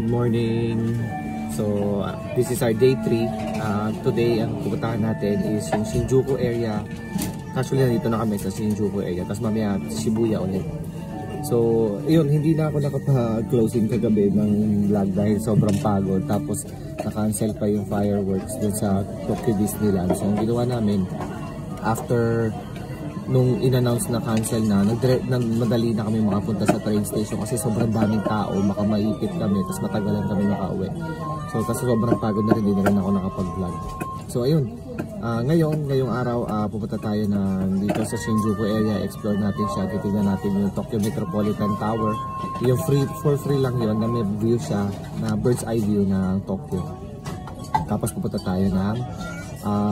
Good morning. So this is our day 3. Today ang pupuntahan natin is yung Shinjuku area. Actually nandito na kami sa Shinjuku area, tapos mamaya Shibuya ulit. So yun, hindi na ako nakapag-closing kagabi ng vlog dahil sobrang pagod. Tapos na-cancel pa yung fireworks dun sa Tokyo Disneyland. So ang ginawa namin, after nung in-announce na cancel na, madali na kami makapunta sa train station kasi sobrang daming tao, baka maipit kami, tapos matagalan kami makauwi. So kasi sobrang pagod na rin, hindi na rin ako nakapag-vlog. So ayun, ngayong araw pupunta tayo na dito sa Shinjuku area, explore natin siya, titignan natin yung Tokyo Metropolitan Tower. Yung for free lang yun, na may view siya, na bird's eye view ng Tokyo. Tapos pupunta tayo ng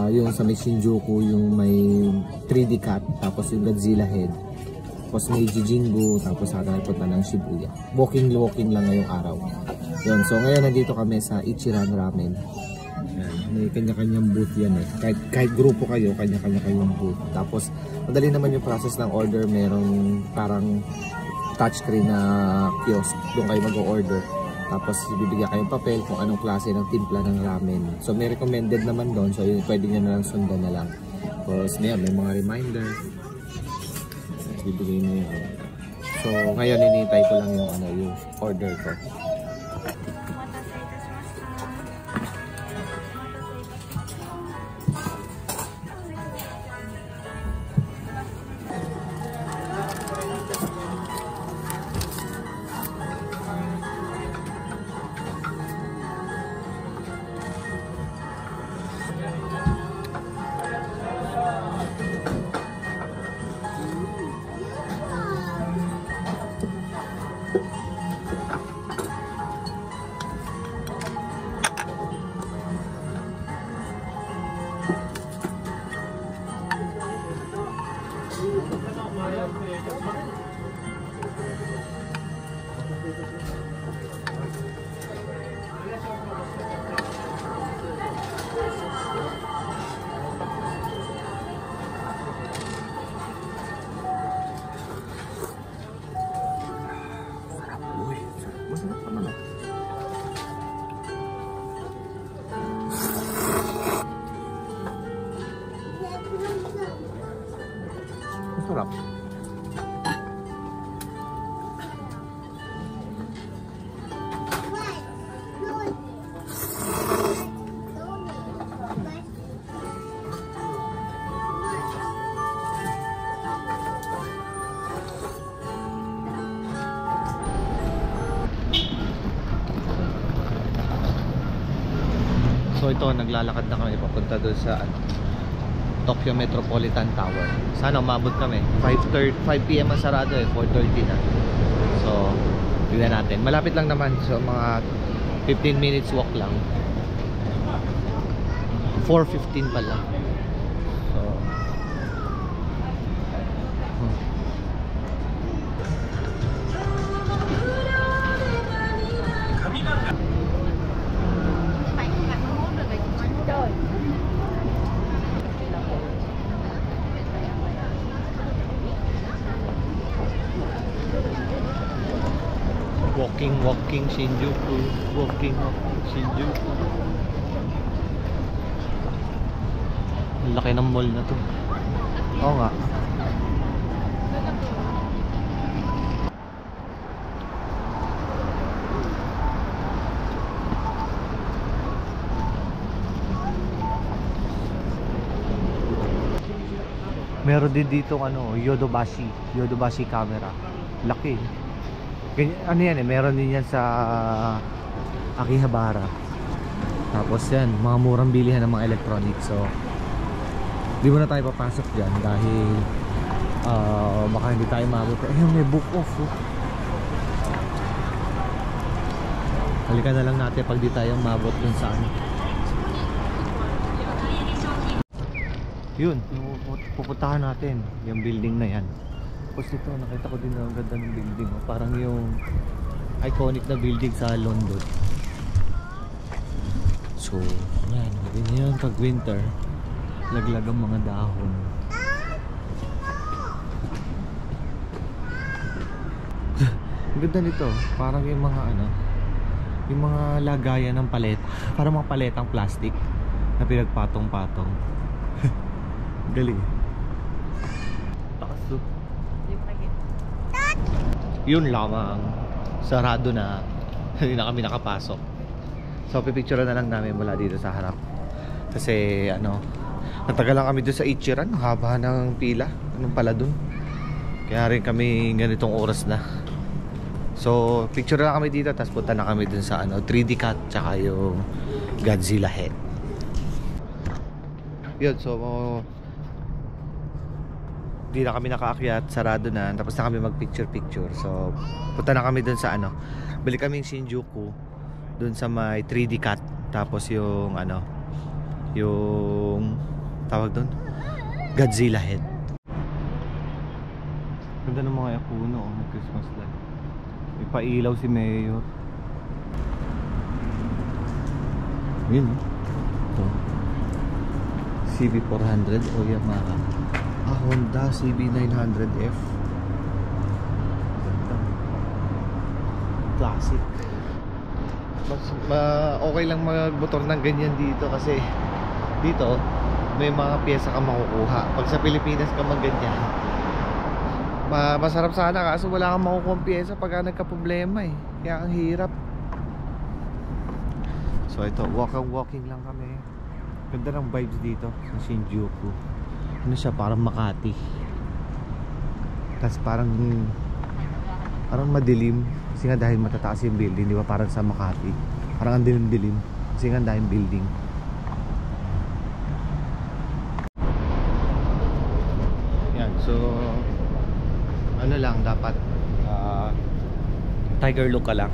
yung sa may Shinjuku, yung may 3D cat, tapos yung Godzilla head, tapos may Jijingu, tapos punta ng Shibuya. Walking lang ngayong araw. Yun, so ngayon nandito kami sa Ichiran Ramen. Yan, may kanya-kanyang booth yan eh. Kahit grupo kayo, kanya-kanya kayong booth. Tapos madali naman yung process ng order, merong parang touchscreen na kiosk, doon kayo mag-order. Tapos bibigyan kayong papel kung anong klase ng timpla ng ramen. So may recommended naman doon, so yun, pwede nyo na lang sundan na lang. Tapos may mga reminder. Bibigay nyo yun. So ngayon hinihintay ko lang yung order ko. Sarap. So ito, naglalakad na kami papunta doon sa Tokyo Metropolitan Tower. Sana umabot kami. 5 PM ang sarado eh, 4:30 na. So, tignan natin. Malapit lang naman, so mga 15 minutes walk lang. 4:15 pa lang. So, walking Shinjuku, walking Shinjuku. Ang laki ng mall na to. Oo nga. Meron din dito Yodobashi camera. Laki. Ano yan eh, meron din yan sa Akihabara. Tapos yan, mga murang bilihan ng mga electronics. So di mo na tayo papasok dyan dahil baka hindi tayo mabot. Ayun, may book off Halikan na lang natin pag di tayo mabot dun sa ano. Yun, pupuntahan natin yung building na yan. Tapos ito, nakita ko din ang ganda ng building. Parang yung iconic na building sa London. So, yan. Ganyan yun pag winter. Laglag ang mga dahon. Ang ganda nito. Parang yung mga Yung mga lagayan ng paleta. Parang mga paletang plastic na pinagpatong-patong. Galing. Taas to. Yun lamang. Sarado na. Hindi na kami nakapasok. So pipicture na lang namin mula dito sa harap. Kasi ano, natagal lang kami doon sa Ichiran. Haba ng pila. Anong pala doon? Kaya rin kami ganitong oras na. So picture na kami dito. Tapos punta na kami doon sa ano, 3D Cat. Tsaka yung Godzilla head. Yun, so di na kami nakaakyat, sarado na. Tapos na kami mag picture. So punta na kami dun sa ano, balik kaming Shinjuku dun sa may 3D Cat. Tapos yung ano, yung tawag dun, Godzilla head. Ganda ng mga puno, may Christmas light. May pailaw si Mayor. Yun, ito CB400 o Yamaha. Honda CB900F. Classic. Okay lang magmotor ng ganyan dito kasi dito may mga pyesa ka makukuha. Pag sa Pilipinas ka ganyan, masarap sana kaso wala kang makukuha pyesa pag nagka-problema eh. Kaya ang hirap. So ito, walking lang kami. Ganda ng vibes dito sa Shinjuku. Ano siya, parang Makati. Tapos parang madilim. Kasi nga dahil matataas yung building, di ba? Parang sa Makati. Parang ang dilim-dilim. Kasi nga dahil building. Yan, so ano lang dapat tiger look ka lang.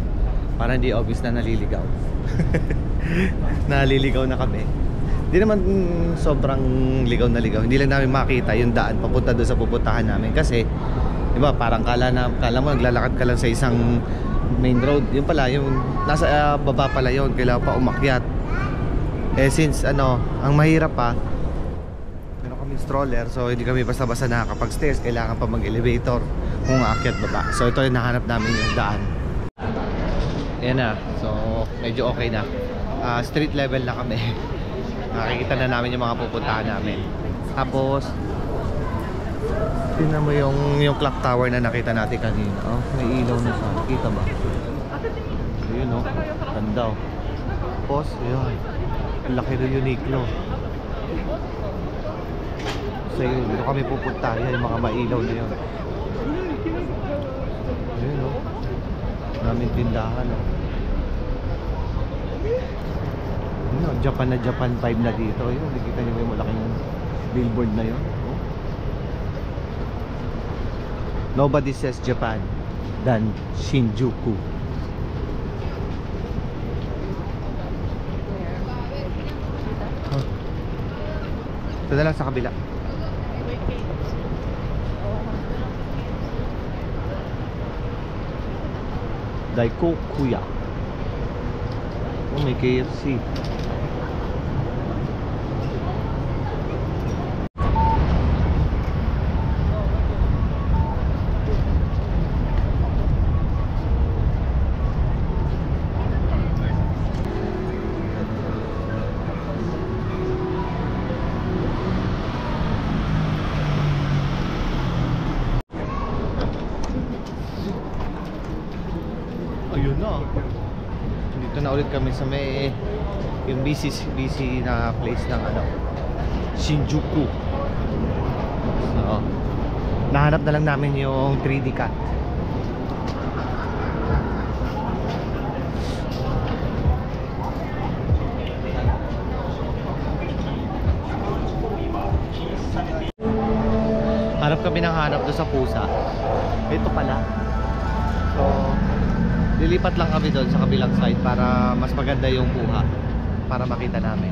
Para hindi obvious na naliligaw. Naliligaw na kami. Hindi naman sobrang ligaw na ligaw. Hindi lang namin makita yung daan papunta doon sa pupuntahan namin. Kasi, di ba, parang kala mo naglalakad ka lang sa isang main road. Yun pala, yung nasa baba pala yun. Kailangan pa umakyat. Eh since ano, ang mahirap pa, meron kami stroller. So hindi kami basta-basta nakakapag-stairs. Kailangan pa mag-elevator kung aakyat baba. So ito yung nahanap namin yung daan. Ayan na. So medyo okay na. Street level na kami. Nakikita na namin yung mga pupuntahan namin. Tapos tingnan mo yung clock tower na nakita natin kanina. Oh, may ilaw na siya. Kita ba? Ayun oh. Ganda oh. Tapos yun. Ang laki rin yung Uniqlo. So yun, dito kami pupunta. Yan yung mga mailaw na yun. Ayun oh. Naming tindahan oh. No, Japan na Japan vibe na dito. Yung nakikita niyo yung malaking billboard na yun. Oh. Nobody says Japan than Shinjuku. Oh. Ito na lang sa kabila. Daikokuya. Oh, may KFC. Ayun na. Dito na ulit kami sa may yung busy na place ng ano, Shinjuku. So, nahanap na lang namin yung 3D Cat. Hanap kami ng hanap doon sa pusa. Ito pala. So lilipat lang kami doon sa kabilang side para mas maganda yung kuha para makita namin.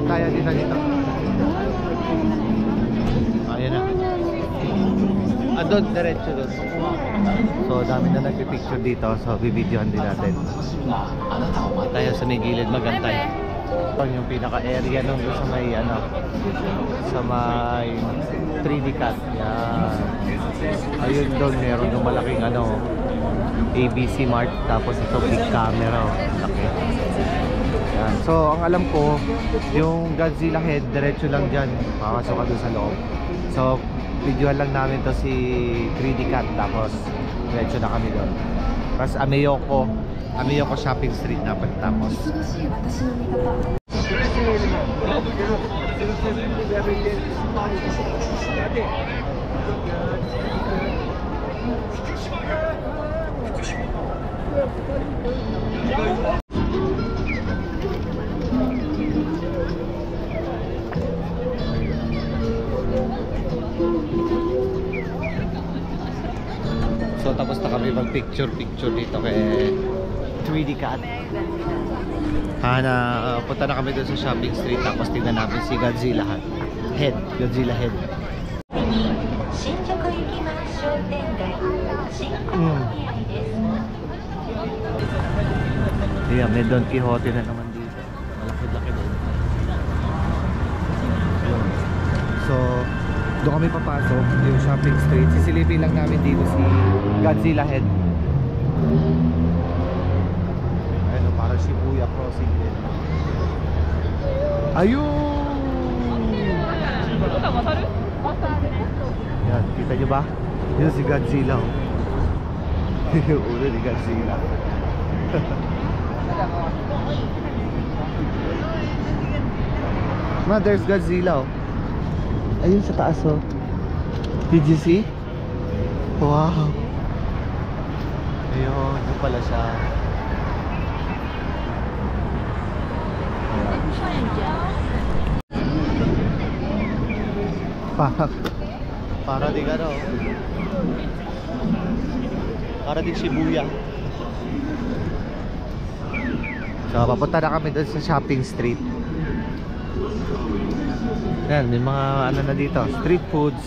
Kaya dito. Ayan na. Doon, diretso doon. So dami na nagpipicture dito. So bibidyohan din natin. Tayo sa may gilid magantay. Yung pinaka-area nung sa may ano, sa may 3D cut. Yan. Ayun doon, meron yung malaking ano, ABC Mart. Tapos ito big camera. Laki. Yan. So ang alam ko, yung Godzilla head, diretso lang dyan. Makakasok ka doon sa loob. So videoan lang namin to si 3D cut. Tapos diretso na kami doon. Tapos Ameyoko Shopping Street na pagtapos. So tapos na kami mag picture dito kay 3D cut. Punta na kami doon sa shopping street. Tapos tingnan namin si Godzilla head. Yeah, may Don Quixote na naman dito. Malaki-laki doon. So doon kami papasok yung shopping street. Sisilipin lang namin dito si Godzilla head. Ayun, parang Shibuya crossing din. Ayun! Yan, kita nyo ba? Yun si Godzilla. Yung ulo ni Godzilla. Ma, there's Godzilla. Ayun sa taas, oh. Did you see? Wow. Ayun, yun pala siya. Para di ano, para di Shibuya. So papunta na kami doon sa shopping street. Yan, may mga ano na dito, street foods.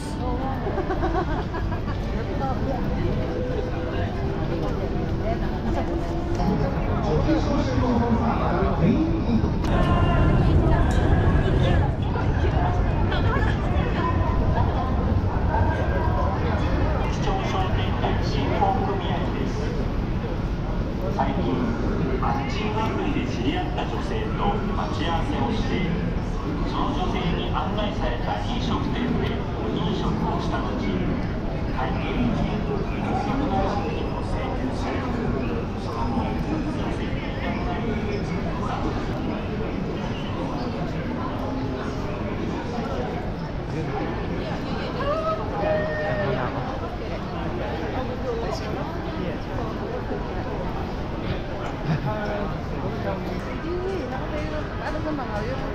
Ano sa mga yun?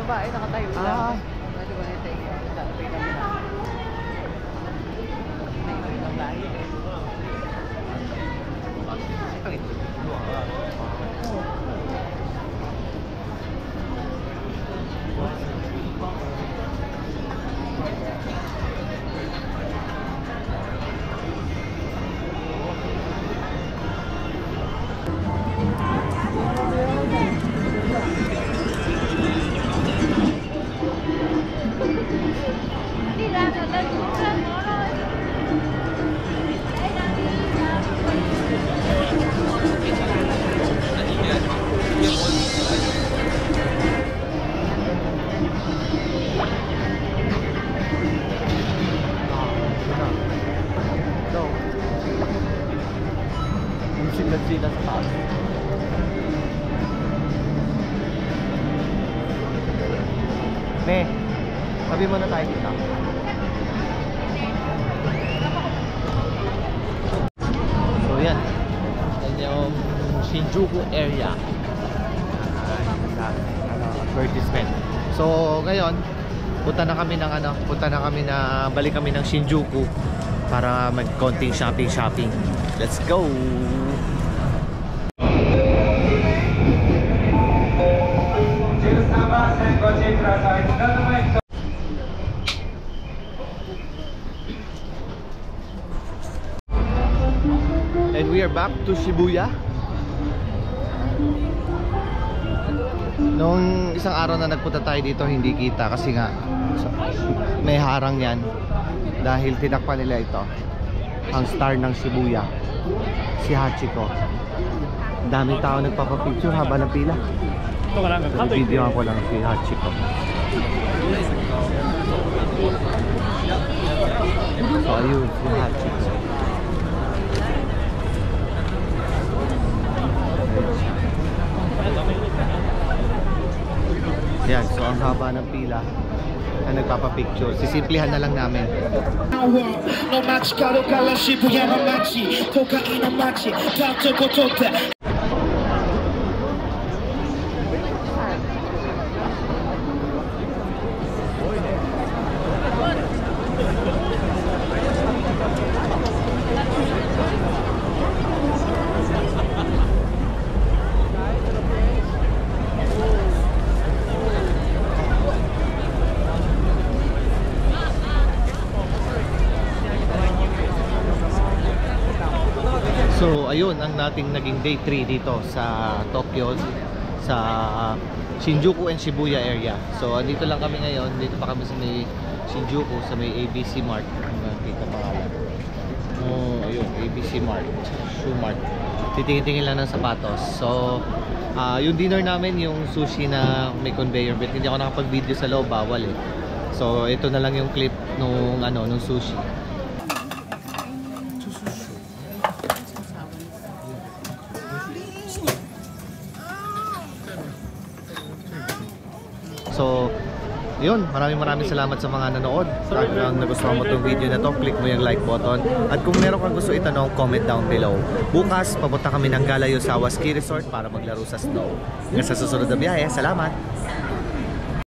Babae nakatayo lang. Pwede ba nito yung Godzilla sa taas. Tabi mo na tayo dito. So yan. Yan yung Shinjuku area. Advertisement. So ngayon, punta na kami balik kami ng Shinjuku para mag-konting shopping. Let's go! And we are back to Shibuya. Noong isang araw na nagpunta tayo dito, hindi kita kasi nga may harang yan dahil tinakpan nila ito, ang star ng Shibuya, si Hachiko. Daming tao nagpapapicture haba ng pila. Video ako lang si Hachiko. So ayun, si Hachiko. Yan, so ang haba ng pila na nagpapapicture. Sisimplihan na lang namin. No match, karo kala Shibuya no machi, Tokai no machi, tato kotote. So ayun ang nating naging day 3 dito sa Tokyo, sa Shinjuku and Shibuya area. So dito lang kami ngayon, dito pa kami sa may Shinjuku, sa may ABC Mart. Nakita pangalan. Oh, ayun, ABC Mart, Shoe Mart. Titingin-tingin lang ng sapatos. So yung dinner namin, yung sushi na may conveyor belt. Hindi ako nakapag-video sa loob, bawal eh. So ito na lang yung clip nung nung sushi. So, yun, maraming salamat sa mga nanood. Kung nagustuhan mo itong video na to, click mo yung like button. At kung meron kang gusto itanong, comment down below. Bukas, papunta kami ng Galayo Sawa Ski Resort para maglaro sa snow. Hanggang sa susunod na biyahe, salamat!